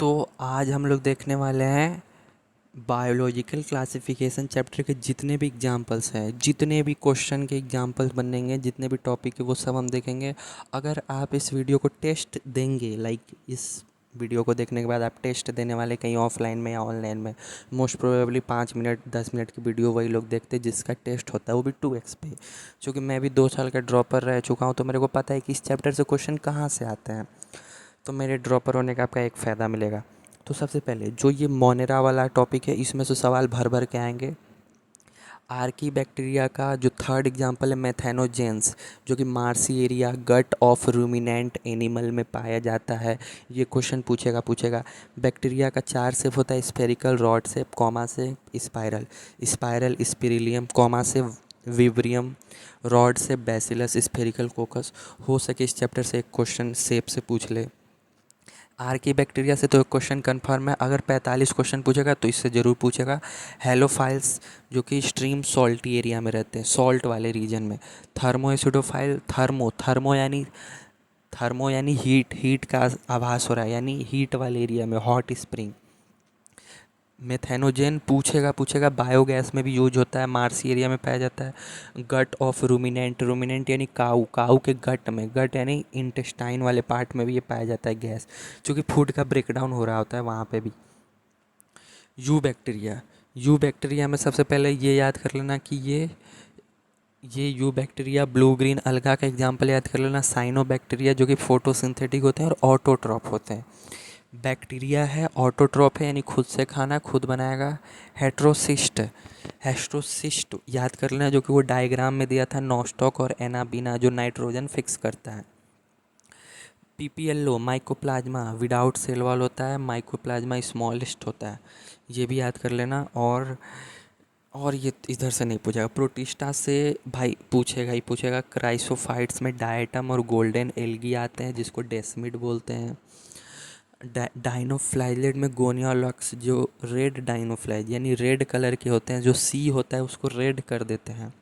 तो आज हम लोग देखने वाले हैं बायोलॉजिकल क्लासिफिकेशन चैप्टर के जितने भी एग्जाम्पल्स हैं, जितने भी क्वेश्चन के एग्जाम्पल्स बनेंगे, जितने भी टॉपिक है वो सब हम देखेंगे। अगर आप इस वीडियो को टेस्ट देंगे, इस वीडियो को देखने के बाद आप टेस्ट देने वाले कहीं ऑफलाइन में या ऑनलाइन में, मोस्ट प्रोबेबली 5 मिनट 10 मिनट की वीडियो वही लोग देखते हैं जिसका टेस्ट होता है, वो भी 2x पे। क्योंकि मैं भी 2 साल का ड्रॉपर रह चुका हूँ, तो मेरे को पता है कि इस चैप्टर से क्वेश्चन कहाँ से आते हैं। तो मेरे ड्रॉपर होने का आपका एक फ़ायदा मिलेगा। तो सबसे पहले जो ये मोनेरा वाला टॉपिक है, इसमें से सवाल भर भर के आएंगे। आर्की बैक्टीरिया का जो थर्ड एग्जांपल है मैथेनोजेंस, जो कि मार्सिएरिया गट ऑफ रूमिनेंट एनिमल में पाया जाता है, ये क्वेश्चन पूछेगा। बैक्टीरिया का 4 शेप होता है, स्फेरिकल, रॉड शेप, कॉमा से स्पाइरल, स्पाइरल स्पिरिलियम, कॉमा से विब्रियम, रॉड से बैसिलस, स्फेरिकल कोकस। हो सके इस चैप्टर से एक क्वेश्चन शेप से पूछ ले। आर्की बैक्टीरिया से तो एक क्वेश्चन कन्फर्म है, अगर 45 क्वेश्चन पूछेगा तो इससे ज़रूर पूछेगा। हेलोफाइल्स, जो कि स्ट्रीम सॉल्टी एरिया में रहते हैं, सॉल्ट वाले रीजन में। थर्मो एसिडोफाइल, थर्मो यानी हीट का आभास हो रहा है, यानी हीट वाले एरिया में, हॉट स्प्रिंग। मेथेनोजेन पूछेगा बायोगैस में भी यूज होता है, मार्सी एरिया में पाया जाता है। गट ऑफ रूमिनेंट, रूमिनेंट यानी काऊ के गट में, गट यानी इंटेस्टाइन वाले पार्ट में भी ये पाया जाता है गैस, क्योंकि फूड का ब्रेकडाउन हो रहा होता है वहाँ पे भी। यू बैक्टीरिया में सबसे पहले ये याद कर लेना कि ये यू बैक्टीरिया ब्लू ग्रीन अलगा का एग्जाम्पल याद कर लेना। साइनो बैक्टीरिया जो कि फोटोसिंथेटिक होते हैं और ऑटोट्रॉप होते हैं। बैक्टीरिया है, ऑटोट्रॉप है यानी खुद से खाना खुद बनाएगा। हेस्ट्रोसिस्ट याद कर लेना, जो कि वो डायग्राम में दिया था, नॉस्टॉक और एनाबीना, जो नाइट्रोजन फिक्स करता है। PPLO mycoplasma without cell wall होता है, माइकोप्लाज्मा स्मॉलेस्ट होता है, ये भी याद कर लेना। और ये इधर से नहीं पूछेगा, प्रोटिस्टा से भाई पूछेगा। क्राइसोफाइट्स में डायटम और गोल्डन एल्गी आते हैं, जिसको डेस्मिड बोलते हैं। डाइनोफ्लाइलेट में गोनियोलॉक्स, जो रेड डाइनोफ्लाइज यानी रेड कलर के होते हैं, जो सी होता है उसको रेड कर देते हैं।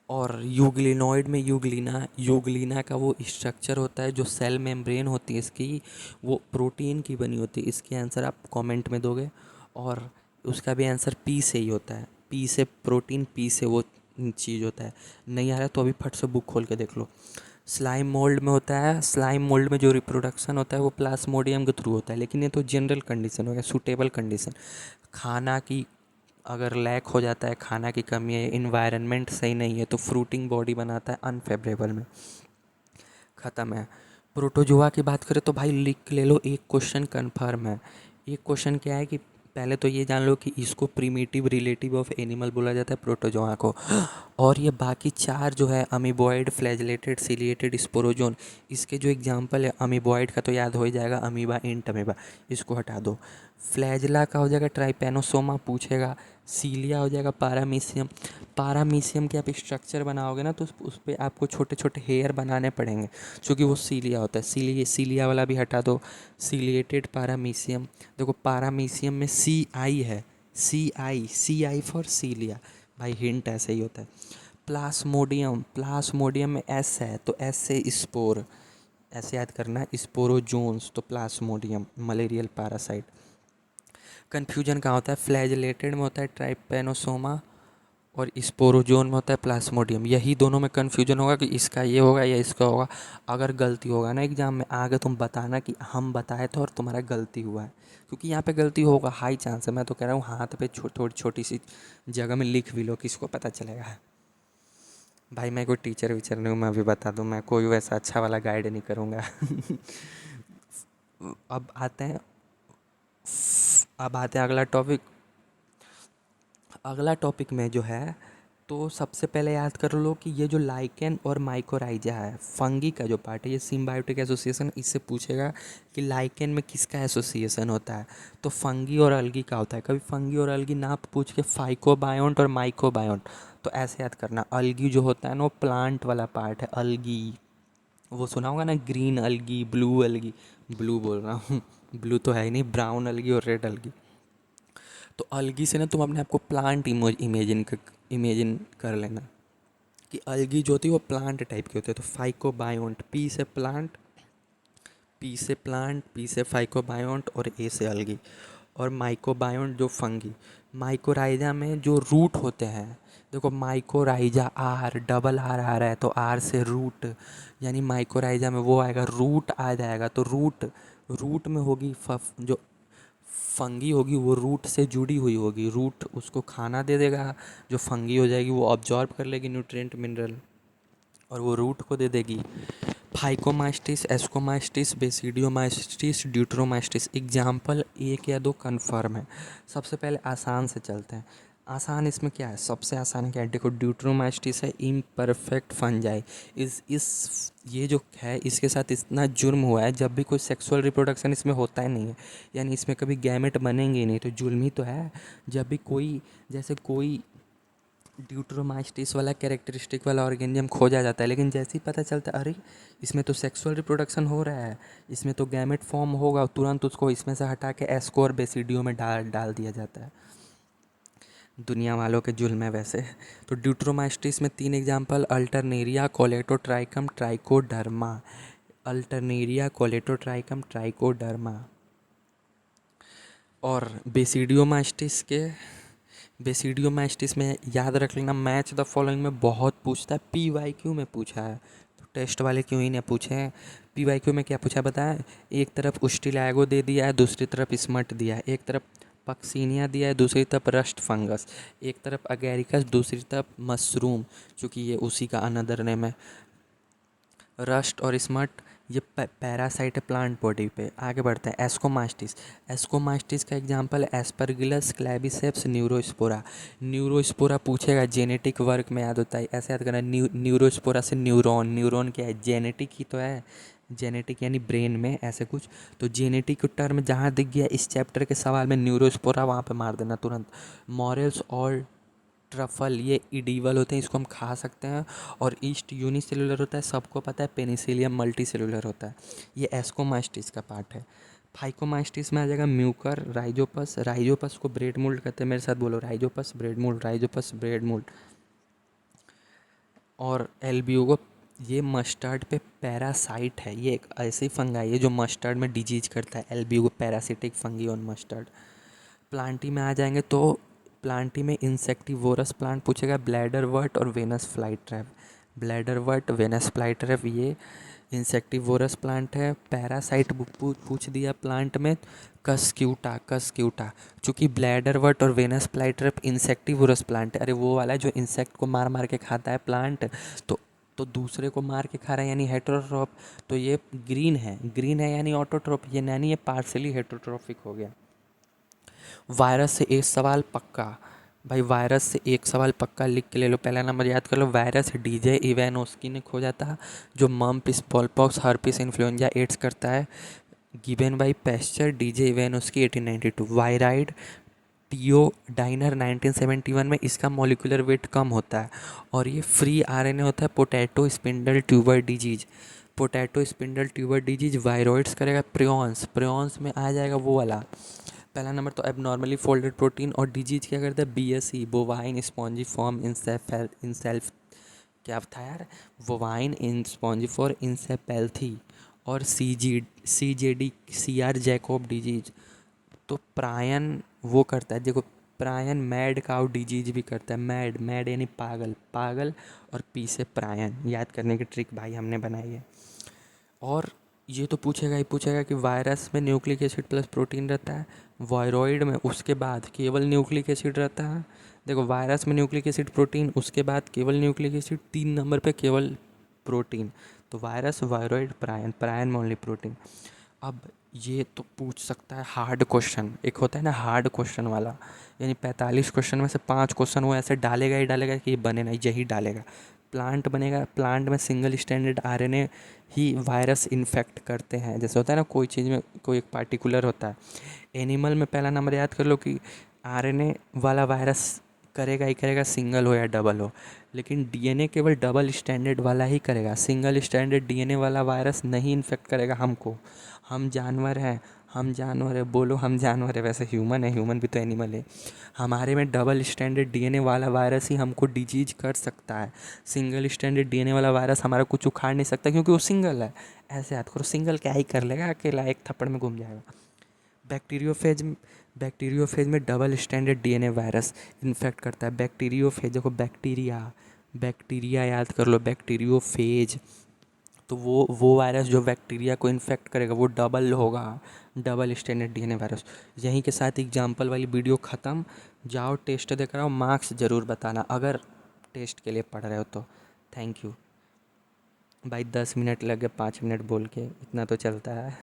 और यूग्लिनॉइड में यूग्लिना का वो स्ट्रक्चर होता है, जो सेल मेम्ब्रेन होती है इसकी, वो प्रोटीन की बनी होती है। इसके आंसर आप कमेंट में दोगे, और उसका भी आंसर पी से ही होता है। पी से प्रोटीन, पी से वो चीज़ होता है। नहीं आ रहा है तो अभी फट से बुक खोल के देख लो। स्लाइम मोल्ड में होता है, स्लाइम मोल्ड में जो रिप्रोडक्शन होता है वो प्लास्मोडियम के थ्रू होता है, लेकिन ये तो जनरल कंडीशन हो गया, सूटेबल कंडीशन। खाना की अगर लैक हो जाता है, खाना की कमी है, इन्वायरमेंट सही नहीं है, तो फ्रूटिंग बॉडी बनाता है अनफेवरेबल में। ख़त्म है। प्रोटोजोआ की बात करें तो भाई लिख ले लो, एक क्वेश्चन कन्फर्म है। एक क्वेश्चन क्या है कि पहले तो ये जान लो कि इसको प्रीमिटिव रिलेटिव ऑफ एनिमल बोला जाता है, प्रोटोजोआ को। और ये बाकी 4 जो है, अमीबॉइड, फ्लैजिलेटेड, सिलिएटेड, स्पोरोजोन, इसके जो एग्जांपल है, अमीबॉइड का तो याद हो ही जाएगा, अमीबा, इंट अमीबा, इसको हटा दो। फ्लैजला का हो जाएगा ट्राइपेनोसोमा पूछेगा। सीलिया हो जाएगा पारामीसियम। पारामीसियम के आप स्ट्रक्चर बनाओगे ना, तो उस पर आपको छोटे छोटे हेयर बनाने पड़ेंगे, क्योंकि वो सीलिया होता है। सीलिया वाला भी हटा दो। सीलिएटेड पारामीसियम, देखो पारामीसियम में CI है, सी आई फॉर सीलिया, भाई हिंट ऐसे ही होता है। प्लास्मोडियम में S है, तो S से स्पोर, ऐसे याद करना है। स्पोरोजोन्स, तो प्लास्मोडियम मलेरियल पैरासाइट। कन्फ्यूजन कहाँ होता है, फ्लैजिलेटेड में होता है ट्राइपेनोसोमा, और स्पोरोजोन में होता है प्लास्मोडियम। यही दोनों में कन्फ्यूजन होगा कि इसका ये होगा या इसका होगा। अगर गलती होगा ना एग्जाम में, आगे तुम बताना कि हम बताए थे और तुम्हारा गलती हुआ है, क्योंकि यहाँ पे गलती होगा, हाई चांस है। मैं तो कह रहा हूँ हाथ पे थोड़ी छोटी सी जगह में लिख भी लो, किसको पता चलेगा। भाई मैं कोई टीचर वीचर नहीं हूँ, मैं अभी बता दूँ, मैं कोई वैसा अच्छा वाला गाइड नहीं करूँगा। अब आते हैं अगला टॉपिक। अगला टॉपिक में जो है, तो सबसे पहले याद कर लो कि ये जो लाइकेन और माइकोराइजा है, फंगी का जो पार्ट है, ये सिम्बायोटिक एसोसिएशन, इससे पूछेगा कि लाइकेन में किसका एसोसिएशन होता है, तो फंगी और अलगी का होता है। कभी फंगी और अलगी ना पूछ के फाइकोबायोंट और माइकोबायोंट, तो ऐसे याद करना। अलगी जो होता है ना, वो प्लांट वाला पार्ट है, अलगी, वो सुना होगा ना, ग्रीन अलगी, ब्लू अलगी, ब्लू बोल रहा हूँ, ब्लू तो है ही नहीं, ब्राउन अलगी और रेड अलगी। तो अलगी से ना तुम अपने आप को प्लांट इमेजिन कर लेना कि अलगी जो होती है वो प्लांट टाइप की होती है। तो फाइकोबायोंट, पी से प्लांट, पी से प्लांट, पी से फाइकोबायोंट और ए से अलगी। और माइकोबायोंट जो फंगी। माइकोराइजा में जो रूट होते हैं, देखो माइकोराइजा आर डबल आर आ रहा है तो आर से रूट, यानी माइकोराइजा में वो आएगा रूट आ जाएगा, तो रूट रूट में होगी जो फंगी होगी वो रूट से जुड़ी हुई होगी, रूट उसको खाना दे देगा, जो फंगी हो जाएगी वो ऑब्जॉर्ब कर लेगी न्यूट्रिएंट मिनरल और वो रूट को दे देगी। फाइकोमास्टिस, एस्कोमास्टिस, बेसिडियोमास्टिस, ड्यूट्रोमास्टिस। एग्जाम्पल एक या दो कन्फर्म है। सबसे पहले आसान से चलते हैं। आसान इसमें क्या है, सबसे आसान क्या है, देखो ड्यूट्रोमास्टिस है इम्परफेक्ट फंजाई। इस ये जो है इसके साथ इतना जुर्म हुआ है, जब भी कोई सेक्सुअल रिप्रोडक्शन इसमें होता ही नहीं है, यानी इसमें कभी गैमेट बनेंगे ही नहीं, तो जुर्म ही तो है। जब भी कोई, जैसे कोई ड्यूट्रोमास्टिस वाला कैरेक्टरिस्टिक वाला ऑर्गेनिज्म खोजा जाता है, लेकिन जैसे ही पता चलता है अरे इसमें तो सेक्सुअल रिप्रोडक्शन हो रहा है, इसमें तो गैमेट फॉर्म होगा, तुरंत उसको इसमें से हटा के एस्को और बेसिडियो में डाल डाल दिया जाता है। दुनिया वालों के जुल्म है वैसे। तो ड्यूट्रोमास्टिस में 3 example, Alternaria, Colletotrichum, trichoderma. Alternaria, Colletotrichum, trichoderma. और बेसिडियोमास्टिस में याद रख लेना, मैच द फॉलोइंग में बहुत पूछता है, PYQ में पूछा है, तो टेस्ट वाले क्यों ही नहीं पूछे हैं। PYQ में क्या पूछा बताएं, एक तरफ उस्टिलागो दे दिया है, दूसरी तरफ स्मट दिया है, एक तरफ पक्सीनिया दिया है, दूसरी तरफ रस्ट फंगस, एक तरफ अगेरिकस, दूसरी तरफ मशरूम, चूँकि ये उसी का अनदर नेम है। रस्ट और स्मट ये पैरासाइट है प्लांट बॉडी पे। आगे बढ़ते हैं, एस्कोमास्टिस। एस्कोमास्टिस का एग्जांपल है एस्परगिलस, क्लैबिसेप्स, न्यूरोस्पोरा। न्यूरोस्पोरा पूछेगा, जेनेटिक वर्क में याद होता है, ऐसे याद करना, न्यूरोस्पोरा से न्यूरॉन। न्यूरॉन क्या है, जेनेटिक ही तो है, जेनेटिक यानी ब्रेन में ऐसे कुछ। तो जेनेटिक टर्म जहाँ दिख गया इस चैप्टर के सवाल में न्यूरोस्पोरा, वहाँ पे मार देना तुरंत। मॉरल्स और ट्रफल ये इडीवल होते हैं, इसको हम खा सकते हैं। और ईस्ट यूनिसेलुलर होता है, सबको पता है, पेनिसिलियम मल्टीसेलुलर होता है। ये एस्कोमास्टिस का पार्ट है। फाइकोमास्टिस में आ जाएगा म्यूकर, राइजोपस। राइजोपस को ब्रेड मोल्ड कहते हैं, मेरे साथ बोलो, Rhizopus bread mould, Rhizopus bread mould. और एल्ब्यूगो, ये मस्टर्ड पे पैरासाइट है, ये एक ऐसी फंगाई है जो मस्टर्ड में डिजीज करता है। Albugo parasitic fungi on mustard. प्लांटी में आ जाएंगे तो प्लांटी में इंसेक्टिवोरस प्लांट पूछेगा, ब्लैडर वर्ट और Venus flytrap. Bladderwort, Venus flytrap ये इंसेक्टिवोरस प्लांट है। पैरासाइट पूछ दिया प्लांट में, कस्क्यूटा, कस्क्यूटा। चूँकि ब्लैडर वर्ट और Venus flytrap insectivorous plant है, अरे वो वाला जो इंसेक्ट को मार मार के खाता है प्लांट, तो दूसरे को मार के खा रहा है यानी हेटेरोट्रॉप। तो ये ग्रीन है, ग्रीन है यानी ऑटोट्रॉप, ये यानी ये पार्सली हेटेरोट्रॉफिक हो गया। वायरस से एक सवाल पक्का, भाई वायरस से एक सवाल पक्का लिख के ले लो, पहला नंबर याद कर लो। वायरस डीजे इवेनोस्की ने खोजा था, जो mumps, smallpox, herpes, influenza, AIDS करता है। Given by Pasteur, D J Ivanovsky 1892। Viroid T O Diener 1971 में, इसका मॉलिक्यूलर वेट कम होता है और ये फ्री आरएनए होता है। Potato spindle tuber disease, potato spindle tuber disease viroids करेगा। प्रियॉन्स, प्रियॉन्स में आ जाएगा वो वाला, पहला नंबर तो एबनॉर्मली फोल्डेड प्रोटीन। और डिजीज क्या करता है, BSE, बोवाइन स्पॉन्जिफॉर्म इंसेल्फ, क्या था यार, बोवाइन इन स्पॉन्जिफॉर इंसेपेल्थी। और CJD, CR जैकोब डिजीज। तो प्रायन वो करता है, देखो प्रायन मैड काउ डिजीज भी करता है, मैड, मैड यानी पागल, पागल। और पी से प्रायन, याद करने की ट्रिक भाई हमने बनाई है। और ये तो पूछेगा ही पूछेगा कि वायरस में न्यूक्लिक एसिड प्लस प्रोटीन रहता है, वायरॉइड में उसके बाद केवल न्यूक्लिक एसिड रहता है। देखो वायरस में न्यूक्लिक एसिड प्रोटीन, उसके बाद केवल न्यूक्लिक एसिड, 3 नंबर पे केवल प्रोटीन। तो वायरस, वायरॉइड, प्रायन, प्रायन में ओनली प्रोटीन। अब ये तो पूछ सकता है हार्ड क्वेश्चन, एक होता है ना हार्ड क्वेश्चन वाला, यानी 45 क्वेश्चन में से 5 क्वेश्चन वो ऐसे डालेगा ही डालेगा कि ये बने ना, यही डालेगा। प्लांट बनेगा, प्लांट में सिंगल स्टैंडर्ड आरएनए ही वायरस इन्फेक्ट करते हैं, जैसे होता है ना कोई चीज़ में कोई एक पार्टिकुलर होता है। एनिमल में पहला नंबर याद कर लो कि आरएनए वाला वायरस करेगा ही करेगा, सिंगल हो या डबल हो। लेकिन डीएनए केवल डबल स्टैंडर्ड वाला ही करेगा, सिंगल स्टैंडर्ड डीएनए वाला वायरस नहीं इन्फेक्ट करेगा हमको। हम जानवर हैं, हम जानवर है, बोलो हम जानवर है, वैसे ह्यूमन है, ह्यूमन भी तो एनिमल है। हमारे में डबल स्टैंडर्ड डीएनए वाला वायरस ही हमको डिजीज कर सकता है। सिंगल स्टैंडर्ड डीएनए वाला वायरस हमारा कुछ उखाड़ नहीं सकता, क्योंकि वो सिंगल है। ऐसे याद करो, सिंगल क्या ही कर लेगा, अकेला एक थप्पड़ में घूम जाएगा। बैक्टीरियोफेज बैक्टीरियोफेज में double standard DNA virus infect करता है। बैक्टीरियोफेज, देखो बैक्टीरिया, बैक्टीरिया याद कर लो, बैक्टीरियोफेज। तो वो वायरस जो बैक्टीरिया को इन्फेक्ट करेगा वो डबल होगा, डबल स्टैंडर्ड डीएनए वायरस। यहीं के साथ एग्जाम्पल वाली वीडियो ख़त्म। जाओ टेस्ट दे कर आओ, मार्क्स ज़रूर बताना अगर टेस्ट के लिए पढ़ रहे हो तो। थैंक यू भाई, 10 मिनट लगे 5 मिनट बोल के, इतना तो चलता है।